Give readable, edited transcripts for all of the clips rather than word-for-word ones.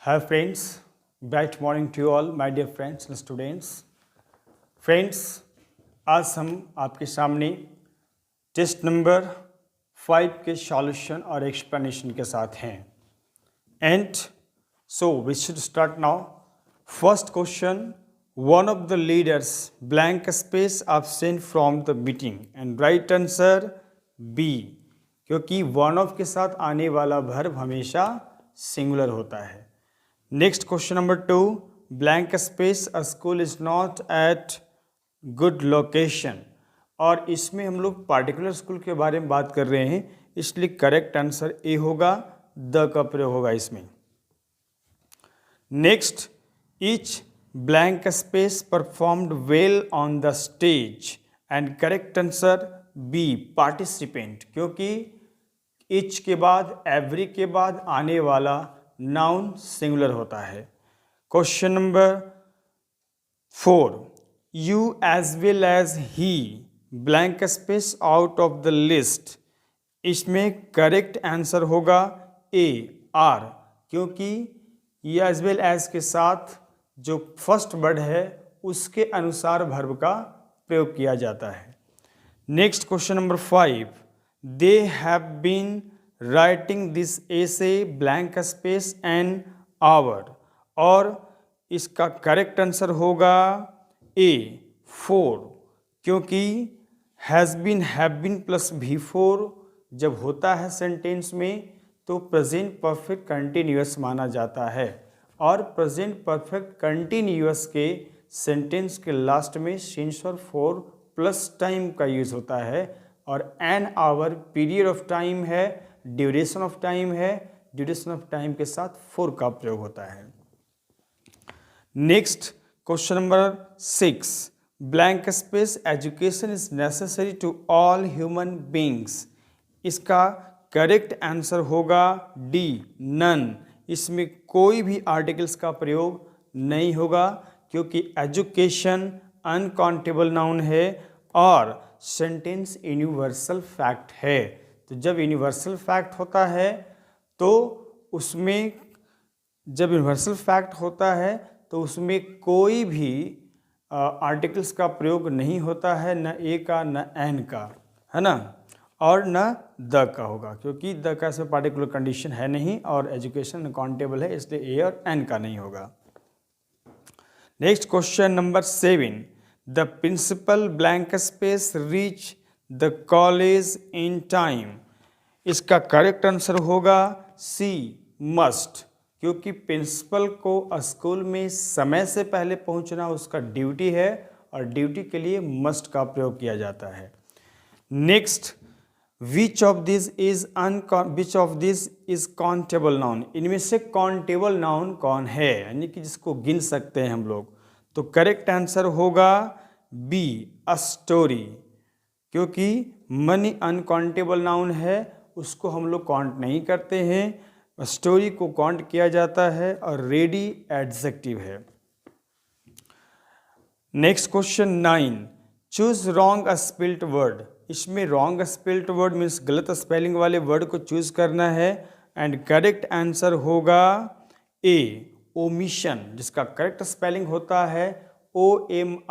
Hi friends, bright morning to you all, my dear friends and students. Friends, आज हम आपके सामने test number 5 के सॉल्यूशन और एक्सप्लेनेशन के साथ हैं. And so we should start now. First question, one of the leaders blank space absent from the meeting and right answer B. क्योंकि one of के साथ आने वाला verb हमेशा सिंगुलर होता है. Next question number 2, blank space a school is not at good location. और इसमें हम लोग पार्टिकुलर स्कूल के बारे में बात कर रहे हैं, इसलिए करेक्ट आंसर ए होगा, द का प्रयोग होगा इसमें. Next, each blank space performed well on the stage and correct answer B, participant. क्योंकि ईच के बाद, एवरी के बाद आने वाला नाउन सिंगुलर होता है. Question number 4, you as well as he blank space out of the list. इसमें करेक्ट आंसर होगा ए, आर. क्योंकि ये एज वेल एज के साथ जो फर्स्ट वर्ड है उसके अनुसार वर्ब का प्रयोग किया जाता है. Next question number 5, they have been writing this essay blank space an hour. और इसका करेक्ट आंसर होगा ए, 4. क्योंकि हैज़ बीन प्लस V4 जब होता है सेंटेंस में तो प्रेजेंट परफेक्ट कंटिन्यूअस माना जाता है. और प्रेजेंट परफेक्ट कंटिन्यूअस के सेंटेंस के लास्ट में सिंस और फॉर प्लस टाइम का यूज़ होता है. और an hour period of time है, ड्यूरेशन ऑफ टाइम है, ड्यूरेशन ऑफ टाइम के साथ फॉर का प्रयोग होता है. Next question number 6, blank space education is necessary to all human beings. इसका करेक्ट आंसर होगा डी, नन. इसमें कोई भी आर्टिकल्स का प्रयोग नहीं होगा क्योंकि एजुकेशन अनकाउंटेबल नाउन है और सेंटेंस यूनिवर्सल फैक्ट है. तो जब यूनिवर्सल फैक्ट होता है तो उसमें तो उसमें कोई भी आर्टिकल्स का प्रयोग नहीं होता है, न ए का न एन का, है ना, और न द का होगा क्योंकि द का से पार्टिकुलर कंडीशन है नहीं और एजुकेशन अनकाउंटेबल है, इसलिए ए और एन का नहीं होगा. Next question number 7, the principal blank space reach the college in time. इसका करेक्ट आंसर होगा सी, मस्ट. क्योंकि प्रिंसिपल को स्कूल में समय से पहले पहुंचना उसका ड्यूटी है और ड्यूटी के लिए मस्ट का प्रयोग किया जाता है. Next, which of this is countable noun. इनमें से काउंटेबल नाउन कौन है, यानी कि जिसको गिन सकते हैं हम लोग. तो करेक्ट आंसर होगा बी, अ स्टोरी. क्योंकि मनी अनकाउंटेबल नाउन है, उसको हम लोग काउंट नहीं करते हैं, स्टोरी को काउंट किया जाता है और रेडी एडजेक्टिव है. Next question 9, choose wrong spelled word. इसमें रॉन्ग स्पेल्ड वर्ड मीन्स गलत स्पेलिंग वाले वर्ड को चूज करना है एंड करेक्ट आंसर होगा ए, ओमिशन. जिसका करेक्ट स्पेलिंग होता है OMISSION.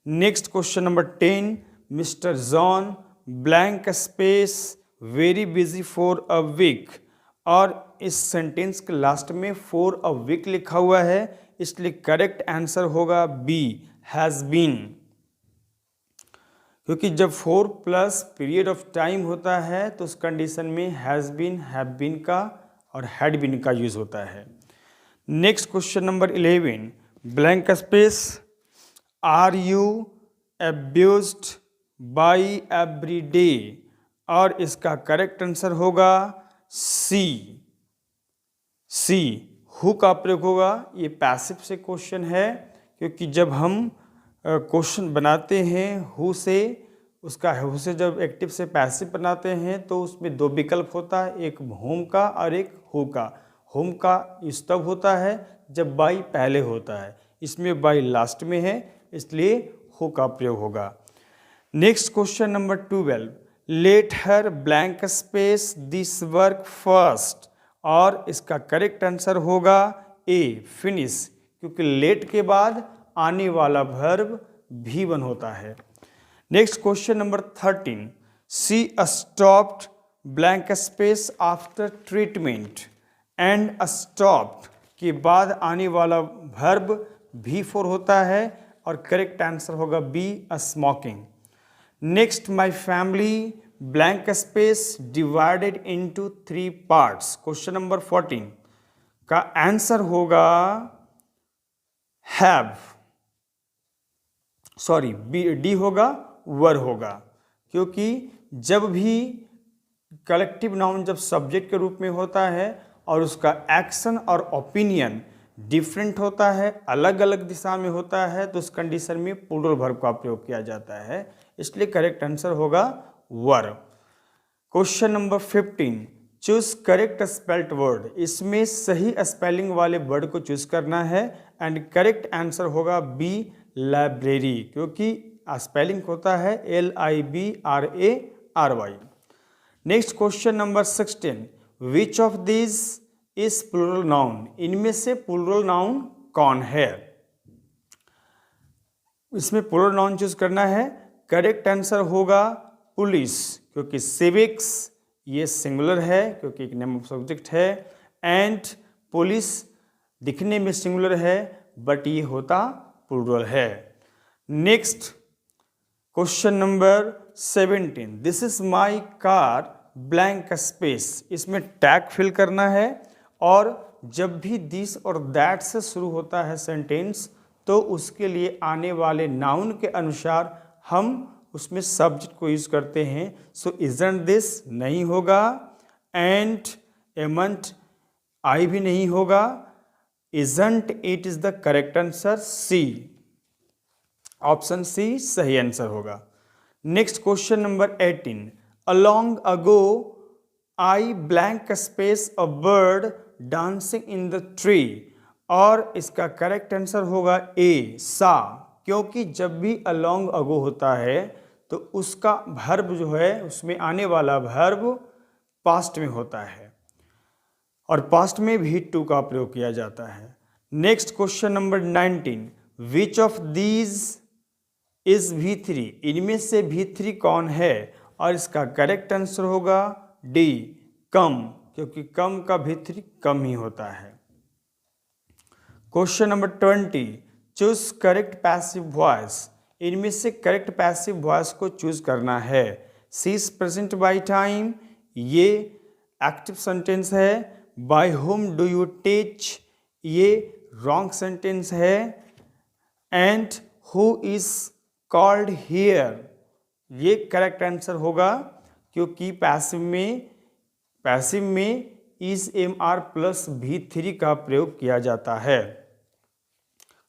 Next question number 10, mister John blank space very busy for a week. और इस सेंटेंस के लास्ट में फॉर अ वीक लिखा हुआ है, इसलिए करेक्ट आंसर होगा बी, हैज़ बीन. क्योंकि जब 4 प्लस पीरियड ऑफ टाइम होता है तो उस कंडीशन में हैज़ बीन, हैव बीन का और हैड बीन का यूज होता है. Next question number 11, blank space are you abused by every day. और इसका करेक्ट आंसर होगा सी, हु का प्रयोग होगा. ये पैसिव से क्वेश्चन है क्योंकि जब हम क्वेश्चन बनाते हैं हु से, हु से जब एक्टिव से पैसिव बनाते हैं तो उसमें 2 विकल्प होता है, एक होम का और एक हु का. होम का यूज तब होता है जब बाई पहले होता है, इसमें बाई लास्ट में है, इसलिए हु का प्रयोग होगा. Next question number 12, let her blank space this work first, और इसका करेक्ट आंसर होगा ए फिनिश, क्योंकि लेट के बाद आने वाला वर्ब V1 होता है। Next question number 13, she stopped blank space after treatment, and stopped के बाद आने वाला वर्ब V4 होता है और करेक्ट आंसर होगा B smoking. Next, my family blank space divided into 3 parts, question number 14 का आंसर होगा हैव, सॉरी डी होगा, वर होगा, क्योंकि जब भी कलेक्टिव नाउन जब सब्जेक्ट के रूप में होता है और उसका एक्शन और ओपिनियन डिफरेंट होता है, अलग अलग दिशा में होता है, तो उस कंडीशन में प्लूरल वर्ब का प्रयोग किया जाता है, इसलिए करेक्ट आंसर होगा वर। Question number 15, choose correct spelled word, इसमें सही स्पेलिंग वाले वर्ड को चूज करना है एंड करेक्ट आंसर होगा बी लाइब्रेरी, क्योंकि स्पेलिंग होता है LIBRARY। Next question number 16, which of this is plural noun, इनमें से प्लूरल नाउन कौन है, इसमें प्लूरल नाउन चूज करना है। करेक्ट आंसर होगा पुलिस, क्योंकि सिविक्स ये सिंगुलर है क्योंकि एक नेम ऑफ सब्जेक्ट है, एंड पुलिस दिखने में सिंगुलर है बट ये होता प्लूरल है। Next question number 17, this is my car blank space, इसमें टैग फिल करना है, और जब भी दिस और दैट से शुरू होता है सेंटेंस तो उसके लिए आने वाले नाउन के अनुसार हम उसमें सब्जेक्ट को यूज करते हैं। सो इजंट दिस नहीं होगा, एंड एमंट आई भी नहीं होगा, isn't it is the correct answer, C, option C सही आंसर होगा। Next question number 18, along ago I blank space a bird dancing in the tree, और इसका करेक्ट आंसर होगा ए सा, क्योंकि जब भी अलोंग अगो होता है तो उसका वर्ब जो है उसमें आने वाला वर्ब पास्ट में होता है और पास्ट में भी टू का प्रयोग किया जाता है। Next question number 19, which of these is V3, इनमें से V3 कौन है, और इसका करेक्ट आंसर होगा डी कम, क्योंकि कम का V3 कम ही होता है। Question number 20, choose correct passive voice, इनमें से करेक्ट पैसिव वॉइस को चूज करना है। C is present by time, ये एक्टिव सेंटेंस है। By whom do you teach, ये रॉन्ग सेंटेंस है। And who is called here, ये करेक्ट आंसर होगा, क्योंकि पैसिव में इज MR प्लस V3 का प्रयोग किया जाता है।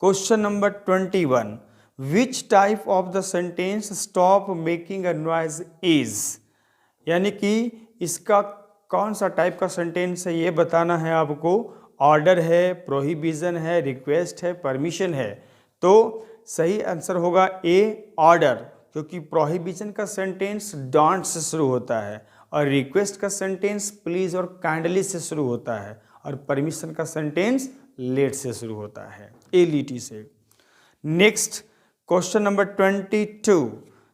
Question number 21, which type of the sentence stop making a noise is, यानी कि इसका कौन सा टाइप का सेंटेंस है ये बताना है आपको। ऑर्डर है, प्रोहिबिशन है, रिक्वेस्ट है, परमिशन है, तो सही आंसर होगा ए ऑर्डर, क्योंकि प्रोहिबिशन का सेंटेंस डोंट से शुरू होता है और रिक्वेस्ट का सेंटेंस प्लीज और काइंडली से शुरू होता है, और परमिशन का सेंटेंस लेट से शुरू होता है, LET से। Next question number 22,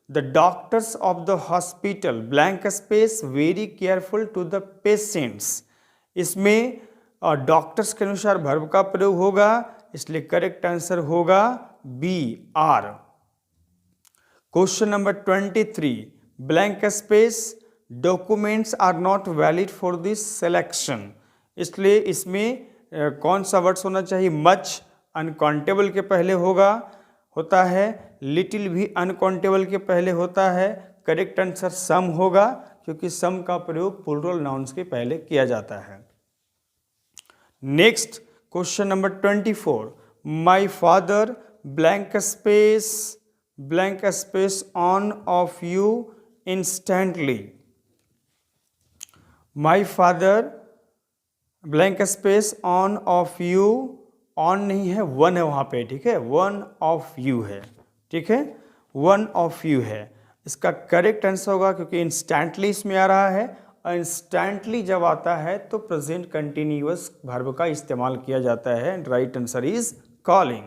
the doctors of the hospital blank space very careful to the patients, इसमें डॉक्टर्स के अनुसार वर्ब का प्रयोग होगा, इसलिए करेक्ट आंसर होगा B are. Question number 23, blank space documents are not valid for this selection, इसलिए इसमें कौन सा वर्ड्स होना चाहिए। मच अनकाउंटेबल के पहले होता है, लिटिल भी अनकाउंटेबल के पहले होता है। करेक्ट आंसर सम होगा, क्योंकि सम का प्रयोग प्लूरल नाउन्स के पहले किया जाता है। Next question number 24, my father blank space on off you instantly, my father blank space on off you, on नहीं है, वन है वहाँ पे, ठीक है, वन ऑफ यू है, ठीक है, वन ऑफ यू है। इसका करेक्ट आंसर होगा, क्योंकि इंस्टेंटली इसमें आ रहा है, और इंस्टेंटली जब आता है तो प्रेजेंट कंटिन्यूअस वर्ब का इस्तेमाल किया जाता है। Right answer is calling.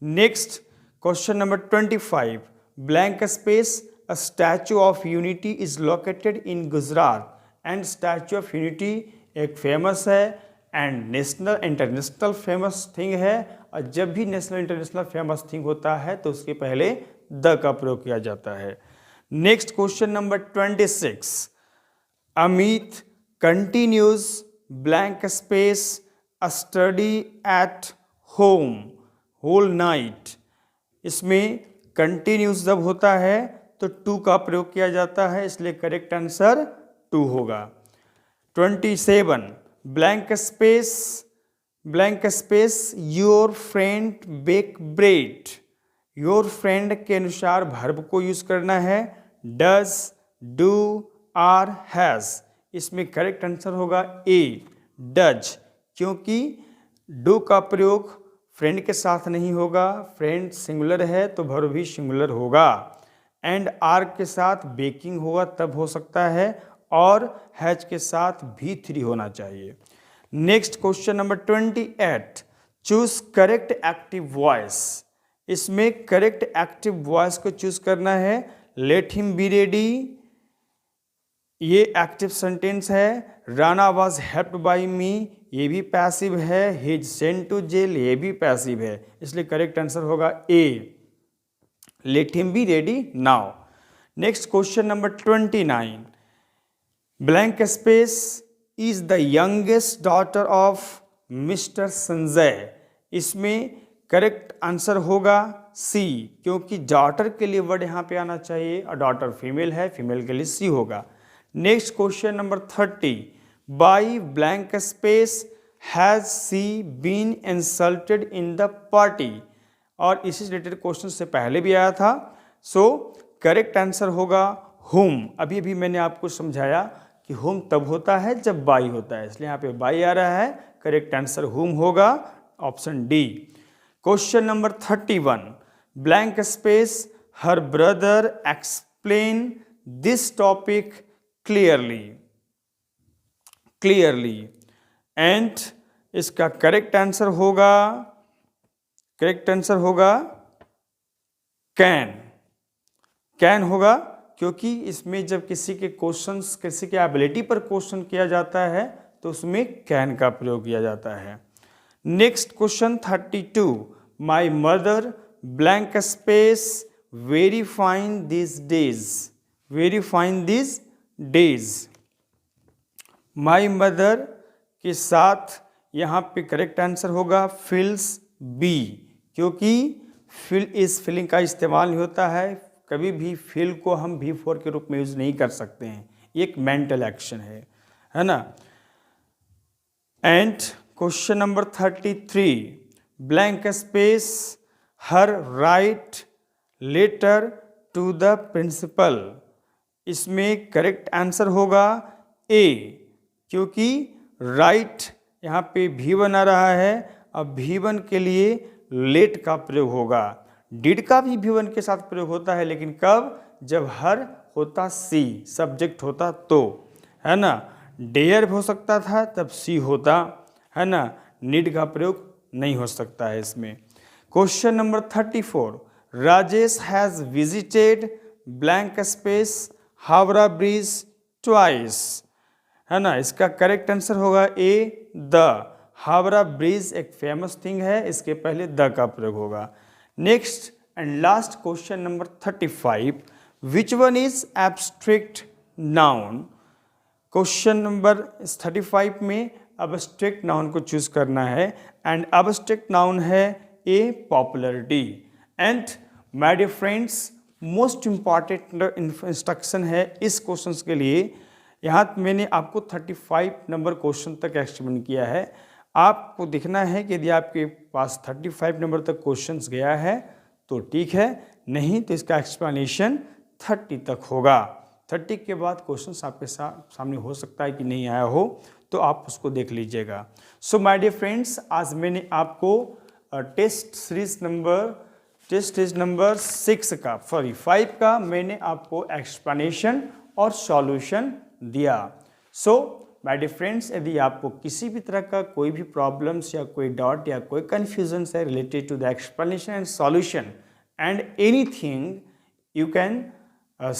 Next question number 25, blank space, a statue of unity is located in Gujarat, and statue of unity एक फेमस है and national international famous thing है, और जब भी नेशनल इंटरनेशनल फेमस थिंग होता है तो उसके पहले द का प्रयोग किया जाता है। Next question number 26, Amit continues blank space a study at home whole night. इसमें कंटिन्यूज जब होता है तो टू का प्रयोग किया जाता है, इसलिए करेक्ट आंसर टू होगा। 27, blank space your friend bake bread. Your friend के अनुसार वर्ब को यूज करना है, डज, डू, आर, हैज। इसमें करेक्ट आंसर होगा ए, डज, क्योंकि डू का प्रयोग फ्रेंड के साथ नहीं होगा, फ्रेंड सिंगुलर है तो वर्ब भी सिंगुलर होगा, एंड आर के साथ बेकिंग होगा तब हो सकता है, और हैज के साथ भी थ्री होना चाहिए। Next question number 28, choose correct active voice. इसमें करेक्ट एक्टिव वॉइस को चूज करना है, लेट हिम बी रेडी, ये एक्टिव सेंटेंस है। राणा वॉज हेल्प्ड बाई मी, ये भी पैसिव है। ही सेंट टू जेल, ये भी पैसिव है, इसलिए करेक्ट आंसर होगा A, let him be ready now. Next question number 29, blank space is the youngest daughter of mister Sanjay. इसमें करेक्ट आंसर होगा सी, क्योंकि डॉटर के लिए वर्ड यहाँ पे आना चाहिए, और डॉटर फीमेल है, फीमेल के लिए सी होगा। Next question number 30, by blank space has she been insulted in the party. और इसी रिलेटेड क्वेश्चन से पहले भी आया था, सो करेक्ट आंसर होगा हुम। अभी भी मैंने आपको समझाया कि हुम तब होता है जब बाई होता है, इसलिए यहाँ पे बाई आ रहा है, करेक्ट आंसर हुम होगा, option D. Question number 31, blank space her brother explain this topic clearly and इसका करेक्ट आंसर होगा कैन होगा, क्योंकि इसमें जब किसी के क्वेश्चंस, किसी के एबिलिटी पर क्वेश्चन किया जाता है तो उसमें कैन का प्रयोग किया जाता है। Next question 32, my mother blank space very fine this days. My mother के साथ यहाँ पे करेक्ट आंसर होगा फील्स बी, क्योंकि फील इस फीलिंग का इस्तेमाल नहीं होता है, कभी भी फील को हम भी फोर के रूप में यूज नहीं कर सकते हैं, एक मेंटल एक्शन है ना। And question number 33, blank space her write letter to the principal. इसमें करेक्ट आंसर होगा ए, क्योंकि राइट यहाँ पे भी1 आ रहा है, अब भी1 के लिए लेट का प्रयोग होगा। डिड का भी भी1 के साथ प्रयोग होता है, लेकिन कब, जब हर होता सी, सब्जेक्ट होता तो, है ना। डेयर हो सकता था तब सी होता, है ना, नीड का प्रयोग नहीं हो सकता है इसमें। Question number 34, Rajesh has visited blank space Howrah bridge twice, है ना। इसका करेक्ट आंसर होगा ए, द। हावड़ा ब्रिज एक फेमस थिंग है, इसके पहले द का प्रयोग होगा। Next and last question number 35, which one is abstract noun. Question number 35 में एब्स्ट्रैक्ट नाउन को चूज करना है, एंड एब्स्ट्रैक्ट नाउन है A, popularity. And my dear friends, most important instruction है इस क्वेश्चन के लिए। यहाँ मैंने आपको 35 नंबर क्वेश्चन तक एक्सप्लेन किया है। आपको देखना है कि यदि आपके पास 35 नंबर तक क्वेश्चंस गया है तो ठीक है, नहीं तो इसका एक्सप्लेनेशन 30 तक होगा। 30 के बाद क्वेश्चंस आपके सामने हो सकता है कि नहीं आया हो, तो आप उसको देख लीजिएगा। सो माय डियर फ्रेंड्स, आज मैंने आपको test series number test series number 6 का 5 का मैंने आपको एक्सप्लेनेशन और सॉल्यूशन दिया। सो माय डियर फ्रेंड्स, यदि आपको किसी भी तरह का कोई भी प्रॉब्लम्स या कोई डाउट या कोई कन्फ्यूजन है related to the explanation and solution and anything, you can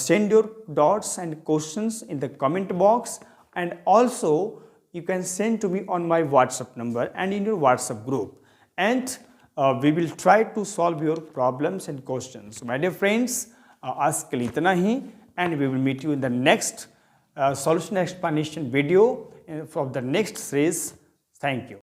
send your doubts and questions in the comment box, and also you can send to me on my WhatsApp number and in your WhatsApp group, and we will try to solve your problems and questions. So my dear friends, आज के लिए इतना ही, and we will meet you in the next solution explanation video of the next series. Thank you.